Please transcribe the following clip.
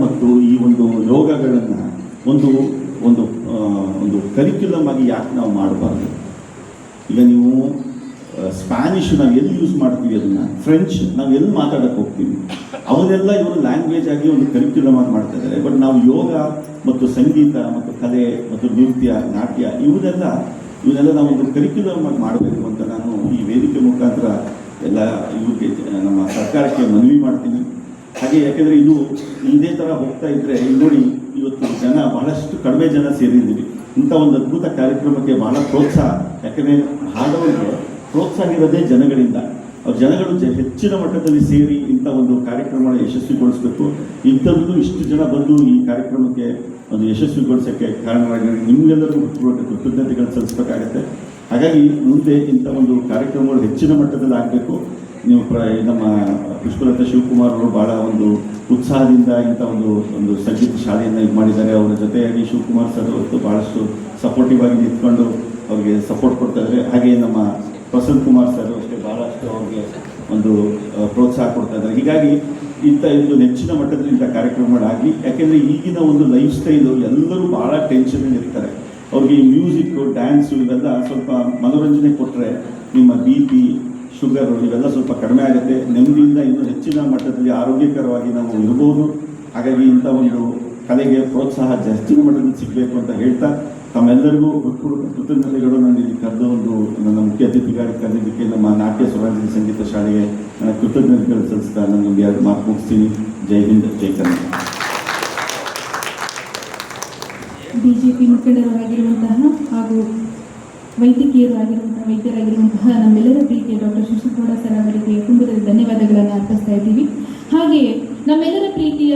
ಮತ್ತು ಈ ಒಂದು ಯೋಗಗಳನ್ನು ಒಂದು ಒಂದು ಒಂದು ಕರಿಕ್ಯುಲಮ್ ಆಗಿ ಯಾಕೆ ನಾವು ಮಾಡಬಾರ್ದು? ಈಗ ನೀವು ಸ್ಪ್ಯಾನಿಷ್ ನಾವು ಎಲ್ಲಿ ಯೂಸ್ ಮಾಡ್ತೀವಿ, ಅದನ್ನು ಫ್ರೆಂಚ್ ನಾವು ಎಲ್ಲಿ ಮಾತಾಡೋಕ್ಕೆ ಹೋಗ್ತೀವಿ, ಅವನ್ನೆಲ್ಲ ಇವರು ಲ್ಯಾಂಗ್ವೇಜ್ ಆಗಿ ಒಂದು ಕರಿಕ್ಯುಲಮ್ ಆಗಿ ಮಾಡ್ತಾ ಇದ್ದಾರೆ. ಬಟ್ ನಾವು ಯೋಗ ಮತ್ತು ಸಂಗೀತ ಮತ್ತು ಕಲೆ ಮತ್ತು ನೃತ್ಯ, ನಾಟ್ಯ ಇವನ್ನೆಲ್ಲ ನಾವು ಒಂದು ಕರಿಕ್ಯುಲಮ್ ಆಗಿ ಮಾಡಬೇಕು ಅಂತ ನಾನು ಈ ವೇದಿಕೆ ಮುಖಾಂತರ ಎಲ್ಲ ಇವ್ರಿಗೆ ನಮ್ಮ ಸರ್ಕಾರಕ್ಕೆ ಮನವಿ ಮಾಡ್ತೀನಿ. ಹಾಗೆ ಯಾಕೆಂದರೆ ಇದು ಇದೇ ಥರ ಹೋಗ್ತಾ ಇದ್ದರೆ ನೋಡಿ ಇವತ್ತು ಬಹಳಷ್ಟು ಕಡಿಮೆ ಜನ ಸೇರಿದ್ದೀವಿ. ಇಂಥ ಒಂದು ಅದ್ಭುತ ಕಾರ್ಯಕ್ರಮಕ್ಕೆ ಬಹಳ ಪ್ರೋತ್ಸಾಹ, ಯಾಕೆಂದರೆ ಹಾಡೋರಿಗೆ ಪ್ರೋತ್ಸಾಹ ಇರೋದೇ ಜನಗಳಿಂದ. ಅವ್ರ ಜನಗಳು ಹೆಚ್ಚಿನ ಮಟ್ಟದಲ್ಲಿ ಸೇರಿ ಇಂಥ ಒಂದು ಕಾರ್ಯಕ್ರಮವನ್ನು ಯಶಸ್ವಿಗೊಳಿಸಬೇಕು. ಇಂಥದ್ದು ಇಷ್ಟು ಜನ ಬಂದು ಈ ಕಾರ್ಯಕ್ರಮಕ್ಕೆ ಒಂದು ಯಶಸ್ವಿಗೊಳಿಸೋಕ್ಕೆ ಕಾರಣವಾಗಿ ನಿಮಗೆಲ್ಲರಿಗೂ ಕೃತಜ್ಞತೆಗಳು ಸಲ್ಲಿಸಬೇಕಾಗತ್ತೆ. ಹಾಗಾಗಿ ಮುಂದೆ ಇಂಥ ಒಂದು ಕಾರ್ಯಕ್ರಮಗಳು ಹೆಚ್ಚಿನ ಮಟ್ಟದಲ್ಲಿ ಆಗಬೇಕು. ನೀವು ನಮ್ಮ ಪುಷ್ಪಲತಾ ಶಿವಕುಮಾರ್ ಅವರು ಭಾಳ ಒಂದು ಉತ್ಸಾಹದಿಂದ ಇಂಥ ಒಂದು ಸಂಗೀತ ಶಾಲೆಯನ್ನು ಇದು ಮಾಡಿದ್ದಾರೆ. ಅವರ ಜೊತೆಯಾಗಿ ಶಿವಕುಮಾರ್ ಸರ್ ಅವತ್ತು ಭಾಳಷ್ಟು ಸಪೋರ್ಟಿವ್ ಆಗಿ ನಿಂತ್ಕೊಂಡು ಅವ್ರಿಗೆ ಸಪೋರ್ಟ್ ಕೊಡ್ತಾ ಇದ್ದಾರೆ. ಹಾಗೆ ನಮ್ಮ ಪ್ರಸನ್ನ ಕುಮಾರ್ ಸರ್ ಅಷ್ಟೇ ಭಾಳಷ್ಟು ಅವ್ರಿಗೆ ಒಂದು ಪ್ರೋತ್ಸಾಹ ಕೊಡ್ತಾ ಇದ್ದಾರೆ. ಹೀಗಾಗಿ ಇಂಥ ಒಂದು ನೆಚ್ಚಿನ ಮಟ್ಟದಲ್ಲಿ ಇಂಥ ಕಾರ್ಯಕ್ರಮಗಳಾಗಲಿ. ಯಾಕೆಂದರೆ ಈಗಿನ ಒಂದು ಲೈಫ್ ಸ್ಟೈಲು ಎಲ್ಲರೂ ಭಾಳ ಟೆನ್ಷನಲ್ಲಿ ಇರ್ತಾರೆ. ಅವ್ರಿಗೆ ಈ ಮ್ಯೂಸಿಕ್ಕು, ಡ್ಯಾನ್ಸು ಇವೆಲ್ಲ ಸ್ವಲ್ಪ ಮನೋರಂಜನೆ ಕೊಟ್ಟರೆ ನಿಮ್ಮ BP, ಶುಗರು ಇವೆಲ್ಲ ಸ್ವಲ್ಪ ಕಡಿಮೆ ಆಗುತ್ತೆ. ನೆಮ್ಮದಿಯಿಂದ ಇನ್ನೂ ಹೆಚ್ಚಿನ ಮಟ್ಟದಲ್ಲಿ ಆರೋಗ್ಯಕರವಾಗಿ ನಾವು ಇರ್ಬೋದು. ಹಾಗಾಗಿ ಇಂಥ ಒಂದು ಕಲೆಗೆ ಪ್ರೋತ್ಸಾಹ ಹೆಚ್ಚಿನ ಮಟ್ಟದಲ್ಲಿ ಸಿಗಬೇಕು ಅಂತ ಹೇಳ್ತಾ ತಮ್ಮೆಲ್ಲರಿಗೂ ಕೃತಜ್ಞತೆಗಳು. ನಾನು ಇಲ್ಲಿ ಕರೆದ ನನ್ನ ಮುಖ್ಯ ಅತಿಥಿಗಾಗಿ ಕರೆದಿದ್ದಕ್ಕೆ ನಮ್ಮ ನಾಟ್ಯ ಸ್ವರಾಂಜಲಿ ಸಂಗೀತ ಶಾಲೆಗೆ ನನ್ನ ಕೃತಜ್ಞತೆಗಳು ಸಲ್ಲಿಸ್ತಾ ನಾನೊಂದು 2 ಮಾತು ಮುಗಿಸ್ತೀನಿ. ಜೈ ಹಿಂದ್, ಜೈ ಕನ್ನಡ. BJP ಮುಖಂಡರಾಗಿರುವಂತಹ ಹಾಗೂ ವೈದ್ಯರಾಗಿರುವಂತಹ ನಮ್ಮೆಲ್ಲರ ಪ್ರೀತಿಯ ಡಾಕ್ಟರ್ ಶಶಿಗೌಡ ಸರ್ ಅವರಿಗೆ ತುಂಬದ ಧನ್ಯವಾದಗಳನ್ನು ಅರ್ಪಿಸ್ತಾ ಇದ್ದೀವಿ. ಹಾಗೆಯೇ ನಮ್ಮೆಲ್ಲರ ಪ್ರೀತಿಯ